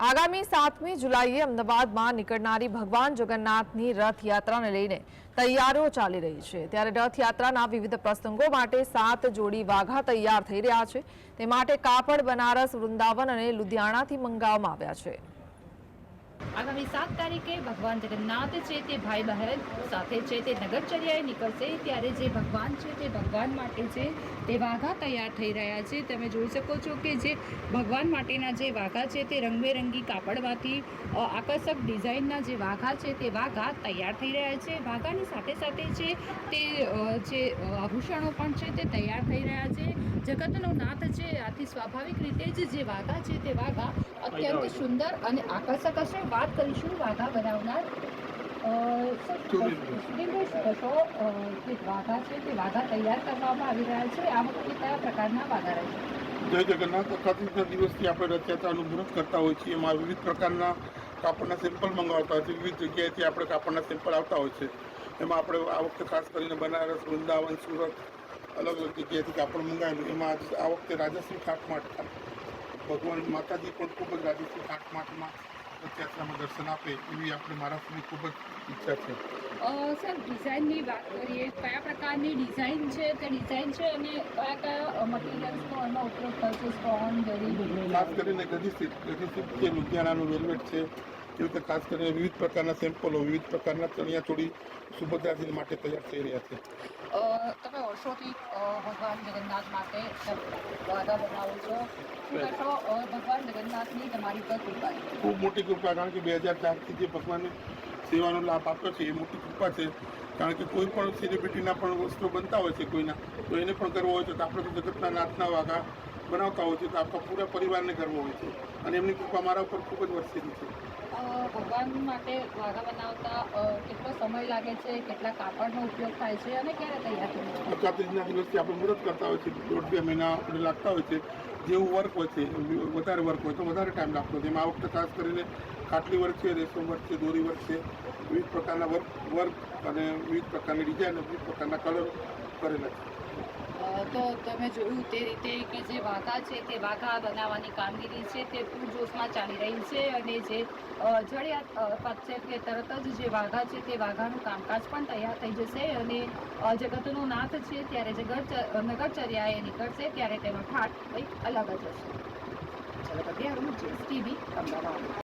આગામી 7મી જુલાઈએ અમદાવાદમાં નીકળનારી ભગવાન જગન્નાથની રથયાત્રાને લઈને તૈયારીઓ ચાલી રહી છે। ત્યારે રથયાત્રાના વિવિધ પ્રસંગો માટે 7 જોડી વાઘા તૈયાર થઈ રહ્યા છે। તે માટે કાપડ, બનારસ, વૃંદાવન અને લુધિયાણાથી મંગાવવામાં આવ્યા છે। આગામી 7 તારીખે ભગવાન જગન્નાથ છે તે ભાઈ બહેન સાથે છે તે નગરચર્યાએ નીકળશે। ત્યારે જે ભગવાન છે તે ભગવાન માટે છે તે વાઘા તૈયાર થઈ રહ્યા છે। તમે જોઈ શકો છો કે જે ભગવાન માટેના જે વાઘા છે તે રંગબેરંગી કાપડમાંથી આકર્ષક ડિઝાઇનના જે વાઘા છે તે વાઘા તૈયાર થઈ રહ્યા છે। વાઘાની સાથે સાથે છે તે જે આભૂષણો પણ છે તે તૈયાર થઈ રહ્યા છે। જગતનો નાથ છે, આથી સ્વાભાવિક રીતે જ જે વાઘા છે તે વાઘા અત્યંત સુંદર અને આકર્ષક હશે। વાત કરીશું વાઘા બનાવનાર જે વાઘા છે તે વાઘા તૈયાર કરવામાં આવી રહ્યા છે। આ વખતે કયા પ્રકારના વાઘા રહેશે? જય જગન્નાથ અખાત્રીજના દિવસથી આપણે રથયાત્રાનું મુહૂર્ત કરતા હોઈએ છીએ। એમાં વિવિધ પ્રકારના કાપડના સેમ્પલ મંગાવતા હોય છે, વિવિધ જગ્યાએથી આપણે કાપડના સેમ્પલ આવતા હોય છે। એમાં આપણે આ વખતે ખાસ કરીને બનારસ, વૃંદાવન, સુરત અલગ અલગ જગ્યાએથી કાપડ મંગાવેલું। એમાં આ વખતે રાજશ્રી ઠાઠમાઠ ભગવાન માતાજી પણ ખૂબ જ રાજશ્રી ઠાઠમાઠમાં રથયાત્રામાં દર્શન આપે એવી આપણે મહારાષ્ટ્રની ખૂબ જ ઈચ્છા છે। સર, ડિઝાઇનની વાત કરીએ, કયા પ્રકારની ડિઝાઇન છે તે ડિઝાઇન છે અને કયા કયા મટીરિયલ્સનો એમાં ઉપયોગ થશે? સ્ટોન, જરી, ખાસ કરીને ગદીસીટ છે, લુધિયાણાનું વેલ્વેટ છે, એવી રીતે ખાસ કરીને વિવિધ પ્રકારના સેમ્પલો, વિવિધ પ્રકારના ચણિયાચોળી સુભદ્રાજી માટે તૈયાર થઈ રહ્યા છે। તમે વર્ષોથી ભગવાન જગન્નાથ માટે વાઘા બનાવો છો, શું કહેશો? ભગવાન જગન્નાથની તમારી પર કૃપા છે? ખૂબ મોટી કૃપા, કારણ કે 2004થી જે ભગવાનની સેવાનો લાભ આપ્યો છે એ મોટી કૃપા છે। કારણ કે કોઈ પણ સેલિબ્રિટીના પણ વસ્ત્રો બનતા હોય છે કોઈના, તો એને પણ કરવો હોય છે તો આપણે તો જગતના નાથના વાઘા બનાવતા હોય છે તો આપણા પૂરા પરિવારને કરવો હોય છે અને એમની કૃપા મારા ઉપર ખૂબ જ વરસેલી છે। ભગવાન માટે વાઘા બનાવતા કેટલો સમય લાગે છે, કેટલા કાપડનો ઉપયોગ થાય છે અને ક્યારે તૈયાર થાય છે? અખાત્રીજના દિવસથી આપણે મુહૂર્ત કરતા હોય છે, 1.5-2 મહિના આપણે લાગતા હોય છે। જેવું વર્ક હોય છે, વધારે વર્ક હોય તો વધારે ટાઈમ લાગતો હોય છે। એમાં આ વખતે ખાસ કરીને ખાટલી વર્ક છે, રેશમ વર્ક છે, દોરી વર્ક છે, વિવિધ પ્રકારના વર્ક અને વિવિધ પ્રકારની ડિઝાઇન, વિવિધ પ્રકારના કલર કરેલા છે। તો તમે જોયું તે રીતે કે જે વાઘા છે તે વાઘા બનાવવાની કામગીરી છે તે પૂરજોશમાં ચાલી રહી છે અને જે જડિયાત છે કે તરત જ જે વાઘા છે તે વાઘાનું કામકાજ પણ તૈયાર થઈ જશે અને જગતનો નાથ છે ત્યારે નગરચર્યાએ નીકળશે ત્યારે તેનો ઠાઠ કંઈક અલગ જ હશે। ચલો, ટીવી અમદાવાદ।